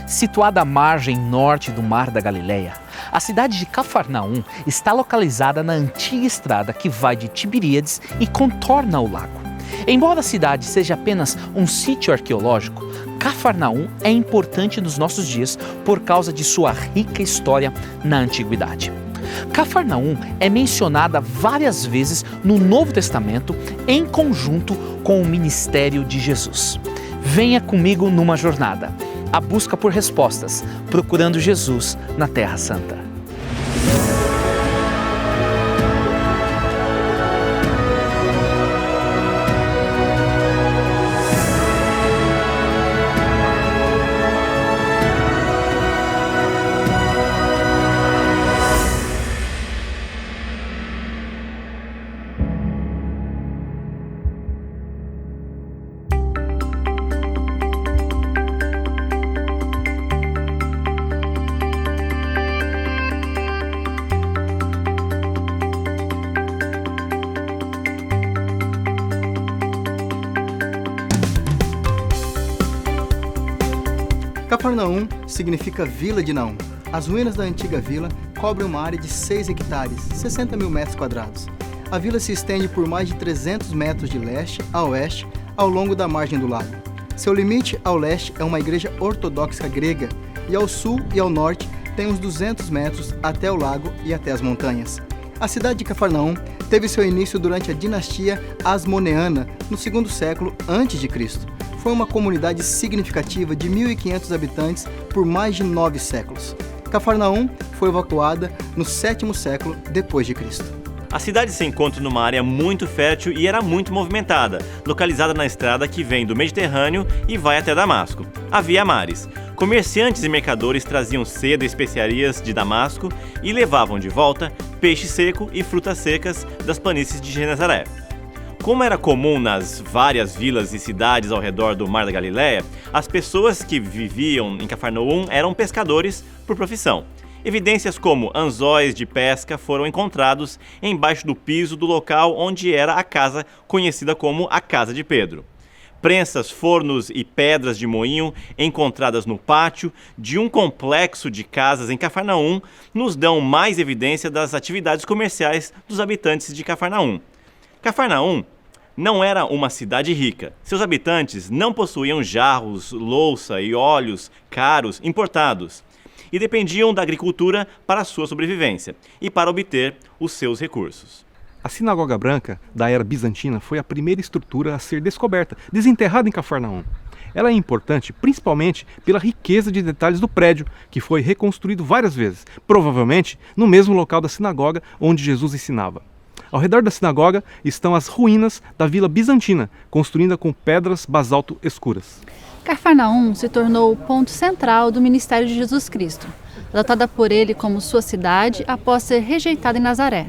Situada à margem norte do Mar da Galileia, a cidade de Cafarnaum está localizada na antiga estrada que vai de Tiberíades e contorna o lago. Embora a cidade seja apenas um sítio arqueológico, Cafarnaum é importante nos nossos dias por causa de sua rica história na antiguidade. Cafarnaum é mencionada várias vezes no Novo Testamento em conjunto com o ministério de Jesus. Venha comigo numa jornada, a busca por respostas, procurando Jesus na Terra Santa. Cafarnaum significa Vila de Naum. As ruínas da antiga vila cobrem uma área de 6 hectares, 60 mil metros quadrados. A vila se estende por mais de 300 metros de leste a oeste ao longo da margem do lago. Seu limite ao leste é uma igreja ortodoxa grega e ao sul e ao norte tem uns 200 metros até o lago e até as montanhas. A cidade de Cafarnaum teve seu início durante a dinastia Asmoneana no 2º século a.C. Foi uma comunidade significativa de 1.500 habitantes por mais de 9 séculos. Cafarnaum foi evacuada no 7º século depois de Cristo. A cidade se encontra numa área muito fértil e era muito movimentada, localizada na estrada que vem do Mediterrâneo e vai até Damasco, a Via Maris. Comerciantes e mercadores traziam seda e especiarias de Damasco e levavam de volta peixe seco e frutas secas das planícies de Genezaré. Como era comum nas várias vilas e cidades ao redor do Mar da Galileia, as pessoas que viviam em Cafarnaum eram pescadores por profissão. Evidências como anzóis de pesca foram encontrados embaixo do piso do local onde era a casa conhecida como a Casa de Pedro. Prensas, fornos e pedras de moinho encontradas no pátio de um complexo de casas em Cafarnaum nos dão mais evidência das atividades comerciais dos habitantes de Cafarnaum. Cafarnaum não era uma cidade rica. Seus habitantes não possuíam jarros, louça e óleos caros importados e dependiam da agricultura para a sua sobrevivência e para obter os seus recursos. A Sinagoga Branca, da era bizantina, foi a primeira estrutura a ser descoberta, desenterrada em Cafarnaum. Ela é importante principalmente pela riqueza de detalhes do prédio, que foi reconstruído várias vezes, provavelmente no mesmo local da sinagoga onde Jesus ensinava. Ao redor da sinagoga estão as ruínas da vila bizantina, construída com pedras basalto escuras. Cafarnaum se tornou o ponto central do ministério de Jesus Cristo, adotada por ele como sua cidade após ser rejeitada em Nazaré.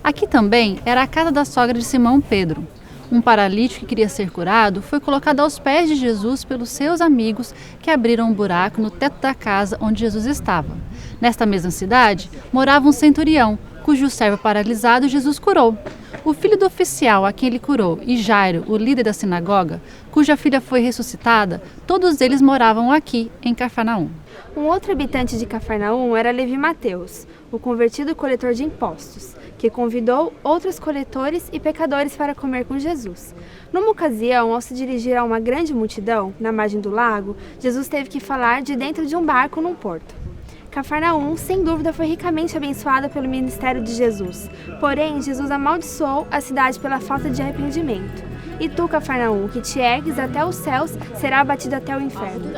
Aqui também era a casa da sogra de Simão Pedro. Um paralítico que queria ser curado foi colocado aos pés de Jesus pelos seus amigos que abriram um buraco no teto da casa onde Jesus estava. Nesta mesma cidade morava um centurião, cujo servo paralisado Jesus curou. O filho do oficial a quem ele curou e Jairo, o líder da sinagoga, cuja filha foi ressuscitada, todos eles moravam aqui, em Cafarnaum. Um outro habitante de Cafarnaum era Levi Mateus, o convertido coletor de impostos, que convidou outros coletores e pecadores para comer com Jesus. Numa ocasião, ao se dirigir a uma grande multidão, na margem do lago, Jesus teve que falar de dentro de um barco num porto. Cafarnaum, sem dúvida, foi ricamente abençoada pelo ministério de Jesus. Porém, Jesus amaldiçoou a cidade pela falta de arrependimento. E tu, Cafarnaum, que te ergues até os céus, será abatido até o inferno.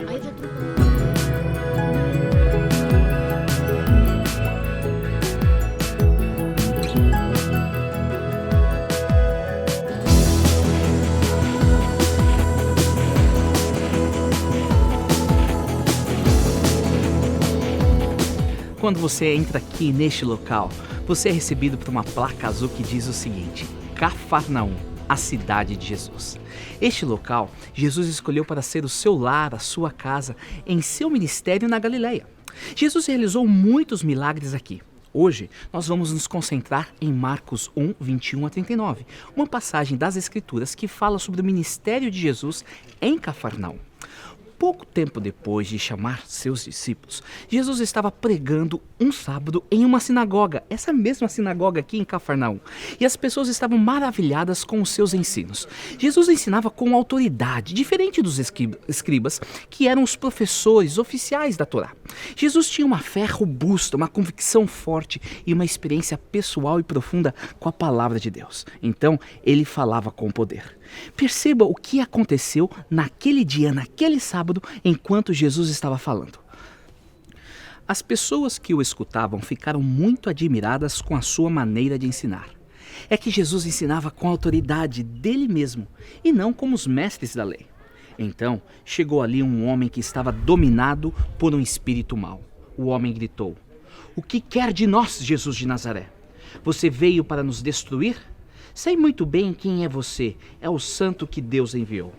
Quando você entra aqui neste local, você é recebido por uma placa azul que diz o seguinte: Cafarnaum, a cidade de Jesus. Este local, Jesus escolheu para ser o seu lar, a sua casa, em seu ministério na Galileia. Jesus realizou muitos milagres aqui. Hoje, nós vamos nos concentrar em Marcos 1, 21 a 39, uma passagem das Escrituras que fala sobre o ministério de Jesus em Cafarnaum. Pouco tempo depois de chamar seus discípulos, Jesus estava pregando um sábado em uma sinagoga, essa mesma sinagoga aqui em Cafarnaum, e as pessoas estavam maravilhadas com os seus ensinos. Jesus ensinava com autoridade, diferente dos escribas, que eram os professores oficiais da Torá. Jesus tinha uma fé robusta, uma convicção forte e uma experiência pessoal e profunda com a palavra de Deus. Então, ele falava com poder. Perceba o que aconteceu naquele dia, naquele sábado, enquanto Jesus estava falando. As pessoas que o escutavam ficaram muito admiradas com a sua maneira de ensinar. É que Jesus ensinava com a autoridade dele mesmo e não como os mestres da lei. Então, chegou ali um homem que estava dominado por um espírito mau. O homem gritou: "O que quer de nós, Jesus de Nazaré? Você veio para nos destruir? Sei muito bem quem é você, é o santo que Deus enviou."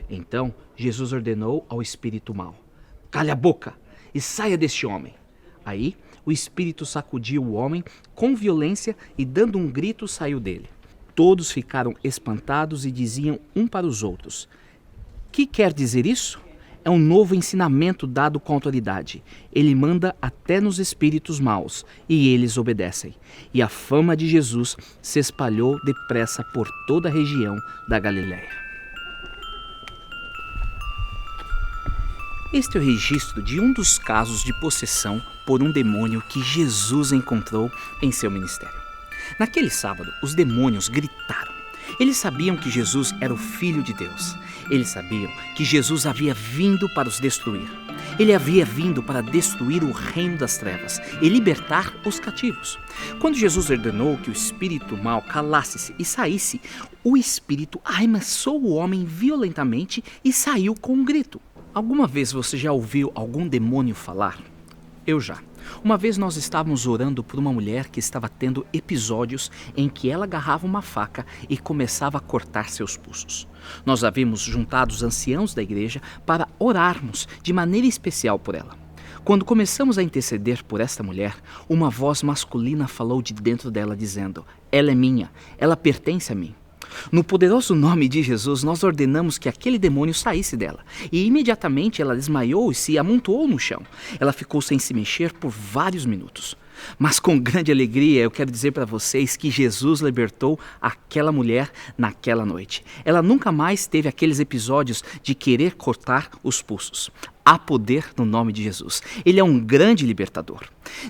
Então Jesus ordenou ao espírito mau: "Cale a boca e saia deste homem." Aí o espírito sacudiu o homem com violência e, dando um grito, saiu dele. Todos ficaram espantados e diziam um para os outros: "Que quer dizer isso? É um novo ensinamento dado com autoridade. Ele manda até nos espíritos maus, e eles obedecem." E a fama de Jesus se espalhou depressa por toda a região da Galiléia. Este é o registro de um dos casos de possessão por um demônio que Jesus encontrou em seu ministério. Naquele sábado, os demônios gritaram. Eles sabiam que Jesus era o Filho de Deus. Eles sabiam que Jesus havia vindo para os destruir. Ele havia vindo para destruir o reino das trevas e libertar os cativos. Quando Jesus ordenou que o espírito mau calasse-se e saísse, o espírito arremessou o homem violentamente e saiu com um grito. Alguma vez você já ouviu algum demônio falar? Eu já. Uma vez nós estávamos orando por uma mulher que estava tendo episódios em que ela agarrava uma faca e começava a cortar seus pulsos. Nós havíamos juntado os anciãos da igreja para orarmos de maneira especial por ela. Quando começamos a interceder por esta mulher, uma voz masculina falou de dentro dela dizendo: "Ela é minha, ela pertence a mim." No poderoso nome de Jesus, nós ordenamos que aquele demônio saísse dela. E imediatamente ela desmaiou e se amontoou no chão. Ela ficou sem se mexer por vários minutos. Mas com grande alegria eu quero dizer para vocês que Jesus libertou aquela mulher naquela noite. Ela nunca mais teve aqueles episódios de querer cortar os pulsos. Há poder no nome de Jesus. Ele é um grande libertador.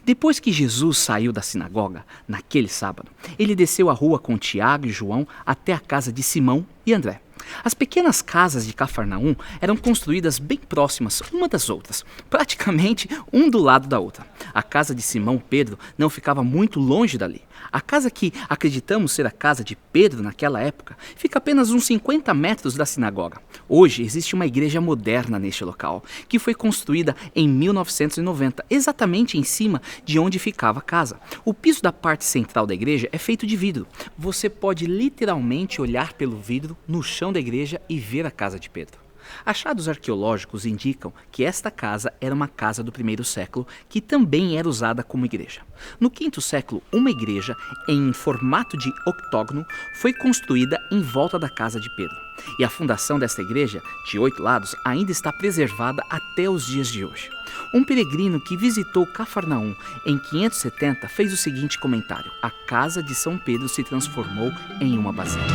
Depois que Jesus saiu da sinagoga, naquele sábado, ele desceu a rua com Tiago e João até a casa de Simão e André. As pequenas casas de Cafarnaum eram construídas bem próximas uma das outras, praticamente um do lado da outra. A casa de Simão Pedro não ficava muito longe dali. A casa que acreditamos ser a casa de Pedro naquela época fica apenas uns 50 metros da sinagoga. Hoje existe uma igreja moderna neste local, que foi construída em 1990, exatamente em cima de onde ficava a casa. O piso da parte central da igreja é feito de vidro. Você pode literalmente olhar pelo vidro no chão da igreja e ver a casa de Pedro. Achados arqueológicos indicam que esta casa era uma casa do primeiro século que também era usada como igreja. No quinto século, uma igreja em formato de octógono foi construída em volta da casa de Pedro. E a fundação desta igreja, de 8 lados, ainda está preservada até os dias de hoje. Um peregrino que visitou Cafarnaum em 570 fez o seguinte comentário: "A casa de São Pedro se transformou em uma basílica."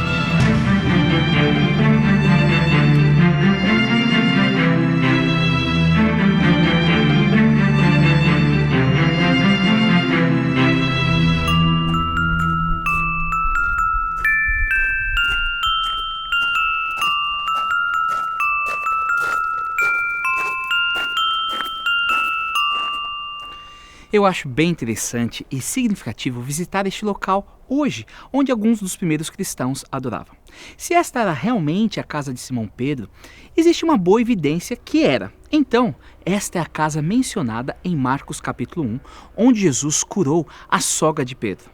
Eu acho bem interessante e significativo visitar este local hoje, onde alguns dos primeiros cristãos adoravam. Se esta era realmente a casa de Simão Pedro, existe uma boa evidência que era. Então, esta é a casa mencionada em Marcos capítulo 1, onde Jesus curou a sogra de Pedro.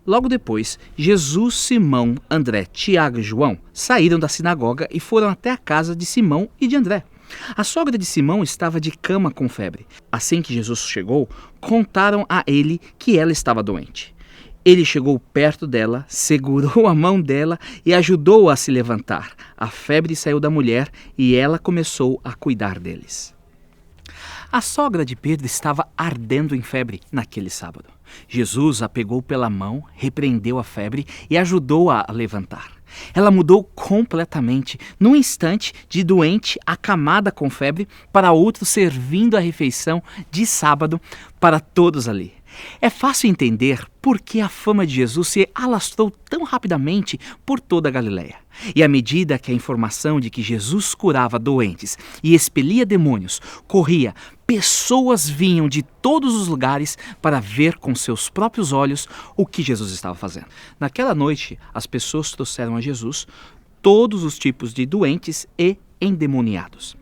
Logo depois, Jesus, Simão, André, Tiago e João saíram da sinagoga e foram até a casa de Simão e de André. A sogra de Simão estava de cama com febre. Assim que Jesus chegou, contaram a ele que ela estava doente. Ele chegou perto dela, segurou a mão dela e ajudou-a a se levantar. A febre saiu da mulher e ela começou a cuidar deles. A sogra de Pedro estava ardendo em febre naquele sábado. Jesus a pegou pela mão, repreendeu a febre e ajudou-a a levantar. Ela mudou completamente, num instante, de doente acamada com febre para outro servindo a refeição de sábado para todos ali. É fácil entender por que a fama de Jesus se alastrou tão rapidamente por toda a Galileia. E à medida que a informação de que Jesus curava doentes e expelia demônios corria, pessoas vinham de todos os lugares para ver com seus próprios olhos o que Jesus estava fazendo. Naquela noite, as pessoas trouxeram a Jesus todos os tipos de doentes e endemoniados.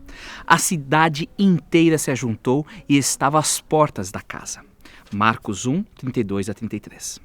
A cidade inteira se ajuntou e estava às portas da casa. Marcos 1, 32 a 33.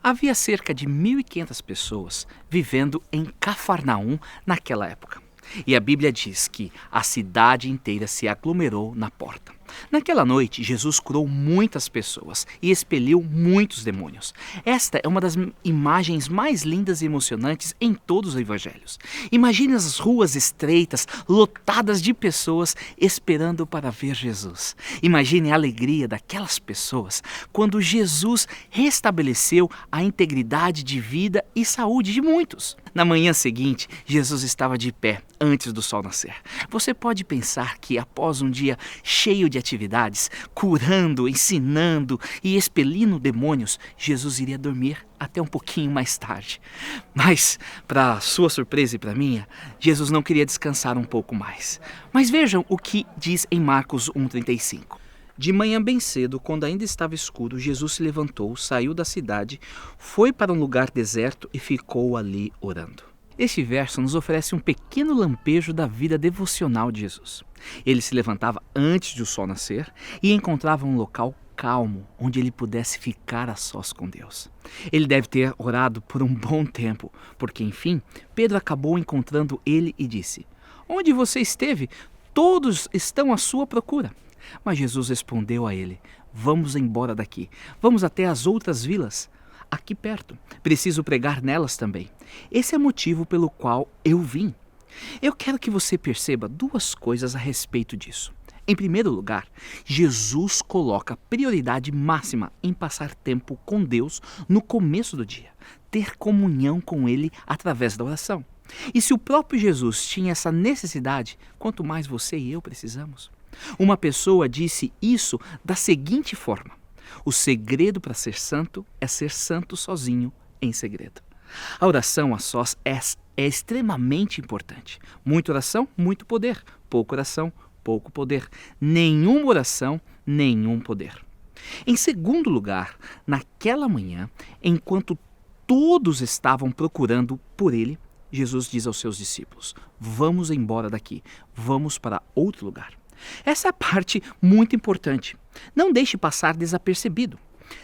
Havia cerca de 1.500 pessoas vivendo em Cafarnaum naquela época. E a Bíblia diz que a cidade inteira se aglomerou na porta. Naquela noite, Jesus curou muitas pessoas e expeliu muitos demônios. Esta é uma das imagens mais lindas e emocionantes em todos os evangelhos. Imagine as ruas estreitas, lotadas de pessoas esperando para ver Jesus. Imagine a alegria daquelas pessoas quando Jesus restabeleceu a integridade de vida e saúde de muitos. Na manhã seguinte, Jesus estava de pé antes do sol nascer. Você pode pensar que após um dia cheio de atividades, curando, ensinando e expelindo demônios, Jesus iria dormir até um pouquinho mais tarde. Mas, para sua surpresa e para minha, Jesus não queria descansar um pouco mais. Mas vejam o que diz em Marcos 1,35. De manhã bem cedo, quando ainda estava escuro, Jesus se levantou, saiu da cidade, foi para um lugar deserto e ficou ali orando. Este verso nos oferece um pequeno lampejo da vida devocional de Jesus. Ele se levantava antes de o sol nascer e encontrava um local calmo, onde ele pudesse ficar a sós com Deus. Ele deve ter orado por um bom tempo, porque, enfim, Pedro acabou encontrando ele e disse: "Onde você esteve? Todos estão à sua procura." Mas Jesus respondeu a ele: "Vamos embora daqui. Vamos até as outras vilas aqui perto. Preciso pregar nelas também. Esse é o motivo pelo qual eu vim." Eu quero que você perceba duas coisas a respeito disso. Em primeiro lugar, Jesus coloca prioridade máxima em passar tempo com Deus no começo do dia, ter comunhão com Ele através da oração. E se o próprio Jesus tinha essa necessidade, quanto mais você e eu precisamos. Uma pessoa disse isso da seguinte forma: o segredo para ser santo é ser santo sozinho, em segredo. A oração a sós é extremamente importante. Muita oração, muito poder. Pouca oração, pouco poder. Nenhuma oração, nenhum poder. Em segundo lugar, naquela manhã, enquanto todos estavam procurando por ele, Jesus diz aos seus discípulos: "Vamos embora daqui, vamos para outro lugar." Essa é a parte muito importante. Não deixe passar desapercebido.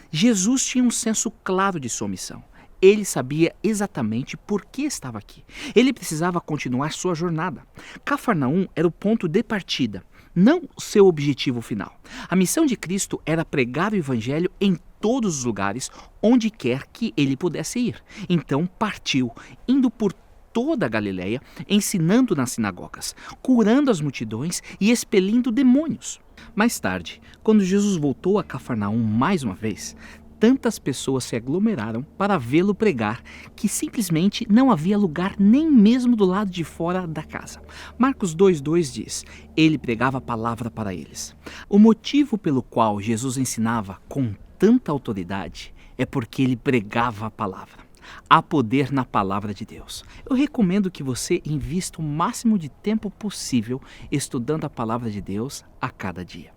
Jesus tinha um senso claro de sua missão. Ele sabia exatamente por que estava aqui. Ele precisava continuar sua jornada. Cafarnaum era o ponto de partida, não seu objetivo final. A missão de Cristo era pregar o evangelho em todos os lugares, onde quer que ele pudesse ir. Então partiu, indo por toda a Galileia, ensinando nas sinagogas, curando as multidões e expelindo demônios. Mais tarde, quando Jesus voltou a Cafarnaum mais uma vez, tantas pessoas se aglomeraram para vê-lo pregar que simplesmente não havia lugar nem mesmo do lado de fora da casa. Marcos 2,2 diz: "Ele pregava a palavra para eles." O motivo pelo qual Jesus ensinava com tanta autoridade é porque ele pregava a palavra. Há poder na palavra de Deus. Eu recomendo que você invista o máximo de tempo possível estudando a palavra de Deus a cada dia.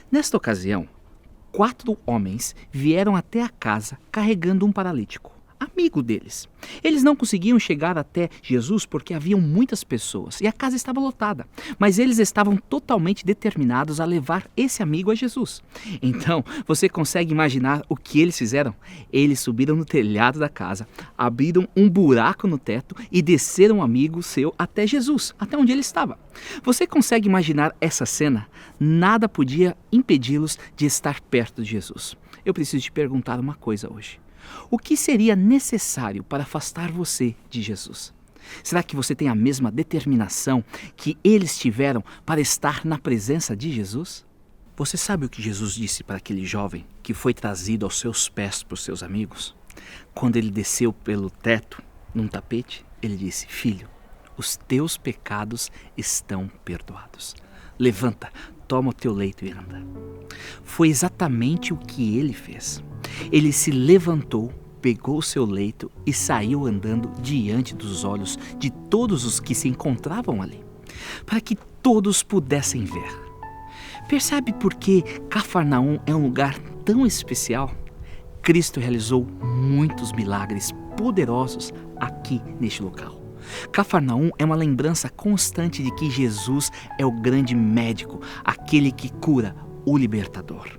Nesta ocasião, 4 homens vieram até a casa carregando um paralítico, amigo deles. Eles não conseguiam chegar até Jesus porque haviam muitas pessoas e a casa estava lotada, mas eles estavam totalmente determinados a levar esse amigo a Jesus. Então, você consegue imaginar o que eles fizeram? Eles subiram no telhado da casa, abriram um buraco no teto e desceram um amigo seu até Jesus, até onde ele estava. Você consegue imaginar essa cena? Nada podia impedi-los de estar perto de Jesus. Eu preciso te perguntar uma coisa hoje. O que seria necessário para afastar você de Jesus? Será que você tem a mesma determinação que eles tiveram para estar na presença de Jesus? Você sabe o que Jesus disse para aquele jovem que foi trazido aos seus pés por seus amigos? Quando ele desceu pelo teto, num tapete, ele disse: filho, os teus pecados estão perdoados. Levanta, toma o teu leito e anda. Foi exatamente o que ele fez. Ele se levantou, pegou o seu leito e saiu andando diante dos olhos de todos os que se encontravam ali, para que todos pudessem ver. Percebe por que Cafarnaum é um lugar tão especial? Cristo realizou muitos milagres poderosos aqui neste local. Cafarnaum é uma lembrança constante de que Jesus é o grande médico, aquele que cura, o libertador.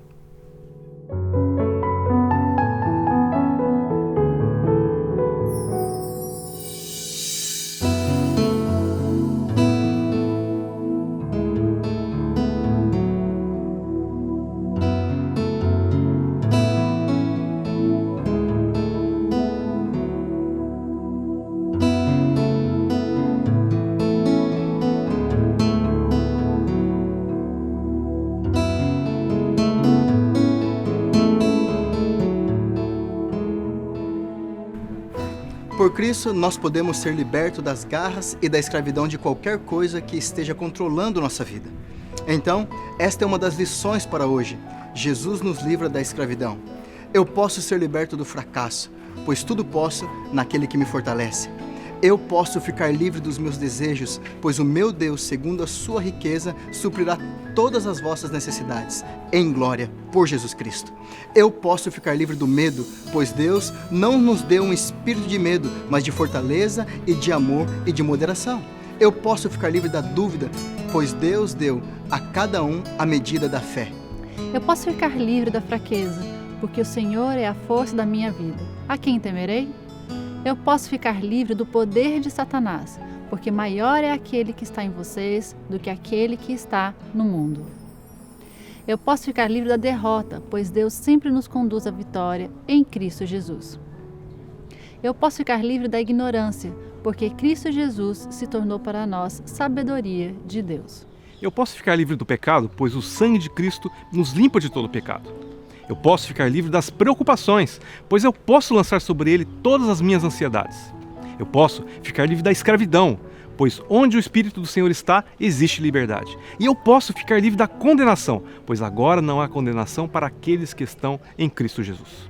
Por Cristo, nós podemos ser libertos das garras e da escravidão de qualquer coisa que esteja controlando nossa vida. Então, esta é uma das lições para hoje. Jesus nos livra da escravidão. Eu posso ser liberto do fracasso, pois tudo posso naquele que me fortalece. Eu posso ficar livre dos meus desejos, pois o meu Deus, segundo a sua riqueza, suprirá todas as vossas necessidades, em glória, por Jesus Cristo. Eu posso ficar livre do medo, pois Deus não nos deu um espírito de medo, mas de fortaleza e de amor e de moderação. Eu posso ficar livre da dúvida, pois Deus deu a cada um a medida da fé. Eu posso ficar livre da fraqueza, porque o Senhor é a força da minha vida. A quem temerei? Eu posso ficar livre do poder de Satanás, porque maior é aquele que está em vocês do que aquele que está no mundo. Eu posso ficar livre da derrota, pois Deus sempre nos conduz à vitória em Cristo Jesus. Eu posso ficar livre da ignorância, porque Cristo Jesus se tornou para nós sabedoria de Deus. Eu posso ficar livre do pecado, pois o sangue de Cristo nos limpa de todo pecado. Eu posso ficar livre das preocupações, pois eu posso lançar sobre ele todas as minhas ansiedades. Eu posso ficar livre da escravidão, pois onde o Espírito do Senhor está, existe liberdade. E eu posso ficar livre da condenação, pois agora não há condenação para aqueles que estão em Cristo Jesus.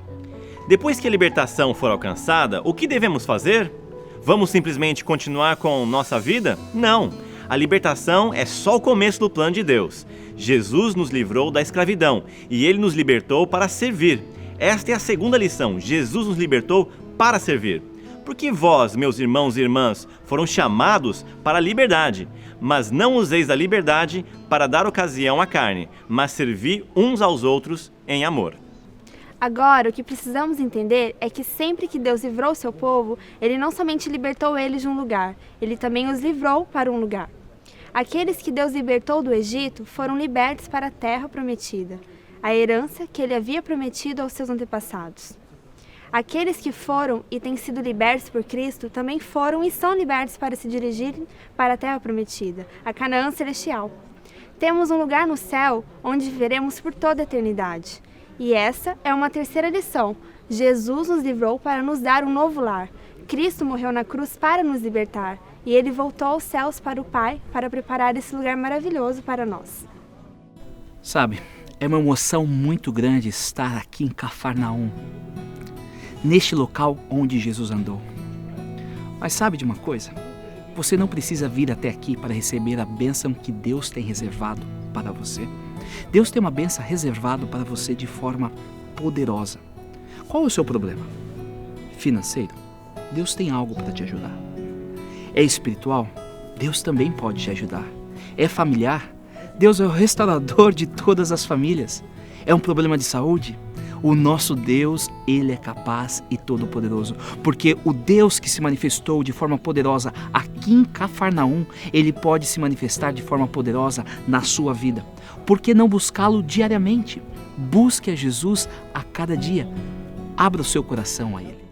Depois que a libertação for alcançada, o que devemos fazer? Vamos simplesmente continuar com nossa vida? Não! A libertação é só o começo do plano de Deus. Jesus nos livrou da escravidão e Ele nos libertou para servir. Esta é a segunda lição. Jesus nos libertou para servir. Porque vós, meus irmãos e irmãs, foram chamados para a liberdade. Mas não useis da liberdade para dar ocasião à carne, mas servi uns aos outros em amor. Agora, o que precisamos entender é que sempre que Deus livrou o seu povo, Ele não somente libertou eles de um lugar, Ele também os livrou para um lugar. Aqueles que Deus libertou do Egito foram libertos para a terra prometida, a herança que Ele havia prometido aos seus antepassados. Aqueles que foram e têm sido libertos por Cristo também foram e são libertos para se dirigirem para a terra prometida, a Canaã celestial. Temos um lugar no céu onde viveremos por toda a eternidade. E essa é uma terceira lição. Jesus nos livrou para nos dar um novo lar. Cristo morreu na cruz para nos libertar. E Ele voltou aos céus para o Pai para preparar esse lugar maravilhoso para nós. Sabe, é uma emoção muito grande estar aqui em Cafarnaum, neste local onde Jesus andou. Mas sabe de uma coisa? Você não precisa vir até aqui para receber a bênção que Deus tem reservado para você. Deus tem uma bênção reservada para você de forma poderosa. Qual é o seu problema? Financeiro? Deus tem algo para te ajudar. É espiritual? Deus também pode te ajudar. É familiar? Deus é o restaurador de todas as famílias. É um problema de saúde? O nosso Deus, Ele é capaz e todo-poderoso, porque o Deus que se manifestou de forma poderosa aqui em Cafarnaum, Ele pode se manifestar de forma poderosa na sua vida. Por que não buscá-lo diariamente? Busque a Jesus a cada dia. Abra o seu coração a Ele.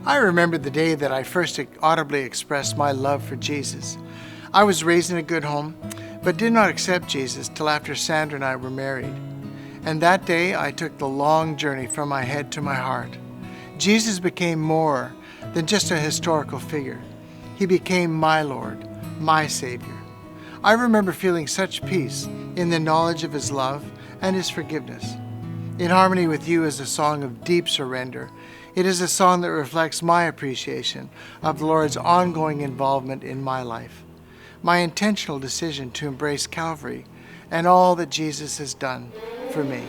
I remember the day that I first audibly expressed my love for Jesus. I was raised in a good home, but did not accept Jesus till after Sandra and I were married. And that day I took the long journey from my head to my heart. Jesus became more than just a historical figure. He became my Lord, my Savior. I remember feeling such peace in the knowledge of His love and His forgiveness. In Harmony with You is a song of deep surrender. It is a song that reflects my appreciation of the Lord's ongoing involvement in my life, my intentional decision to embrace Calvary and all that Jesus has done for me.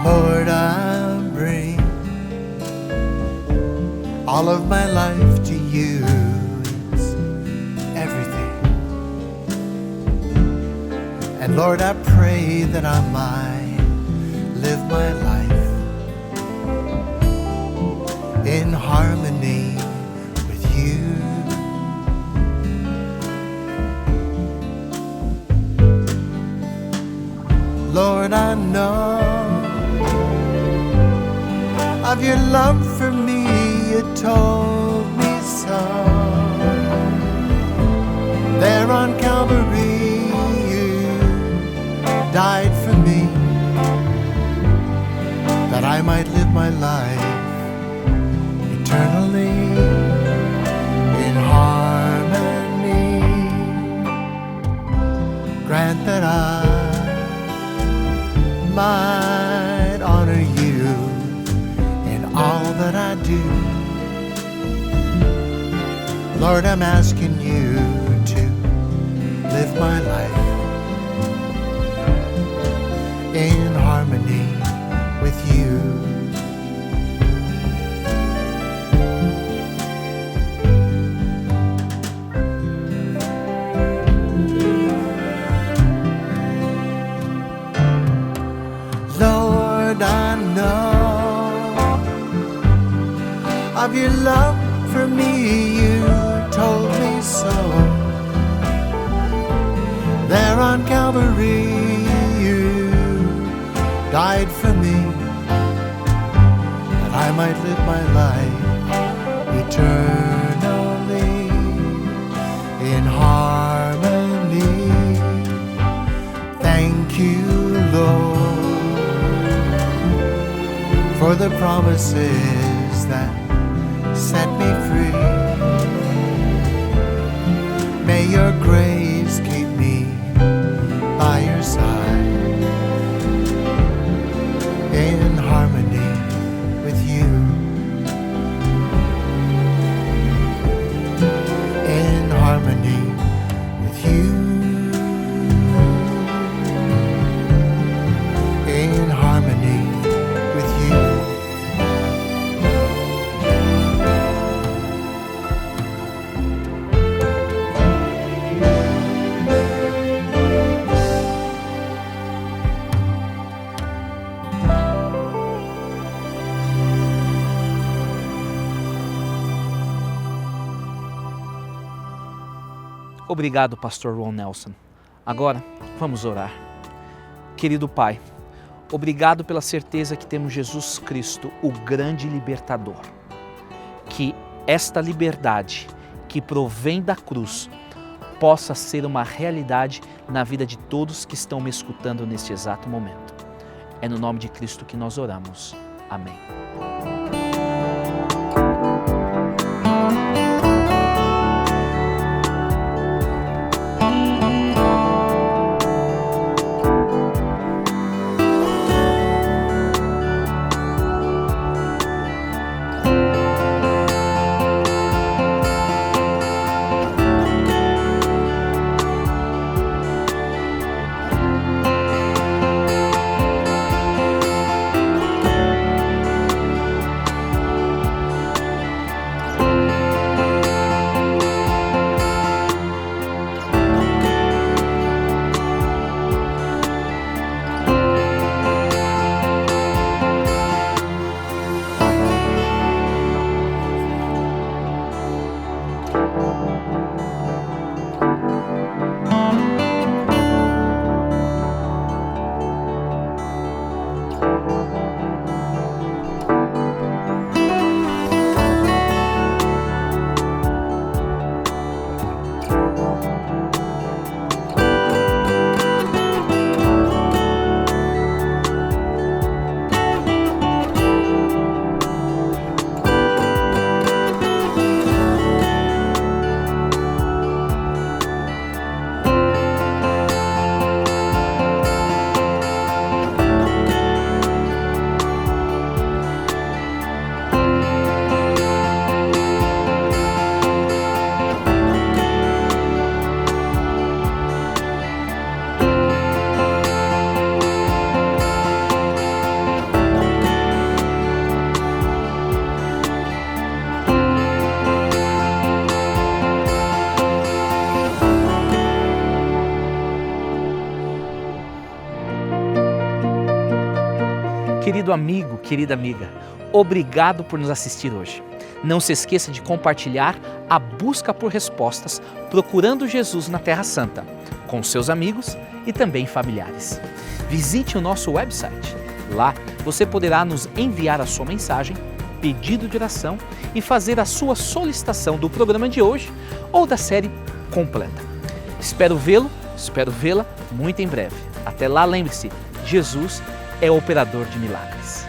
Lord, I bring all of my life to You. It's everything. And Lord, I pray that I might live my life in harmony with You. Lord, I know of Your love for me, You told me so. There on Calvary, You died for me, that I might live my life eternally in harmony. Grant that I might honor You in all that I do. Lord, I'm asking You to live my life in harmony with You. Lord, I know of Your love for me, You told me so. There on Calvary, You died for me, that I might live my life eternally in harmony. Thank You, Lord, for the promises that set me free. May Your grace keep me by Your side in harmony with You. In harmony with You. In harmony with You. Obrigado, Pastor Ron Nelson. Agora, vamos orar. Querido Pai, obrigado pela certeza que temos Jesus Cristo, o grande libertador. Que esta liberdade que provém da cruz possa ser uma realidade na vida de todos que estão me escutando neste exato momento. É no nome de Cristo que nós oramos. Amém. querido amigo, querida amiga, obrigado por nos assistir hoje. Não se esqueça de compartilhar a busca por respostas procurando Jesus na Terra Santa, com seus amigos e também familiares. Visite o nosso website. Lá você poderá nos enviar a sua mensagem, pedido de oração e fazer a sua solicitação do programa de hoje ou da série completa. Espero vê-la muito em breve. Até lá, lembre-se, Jesus é o operador de milagres.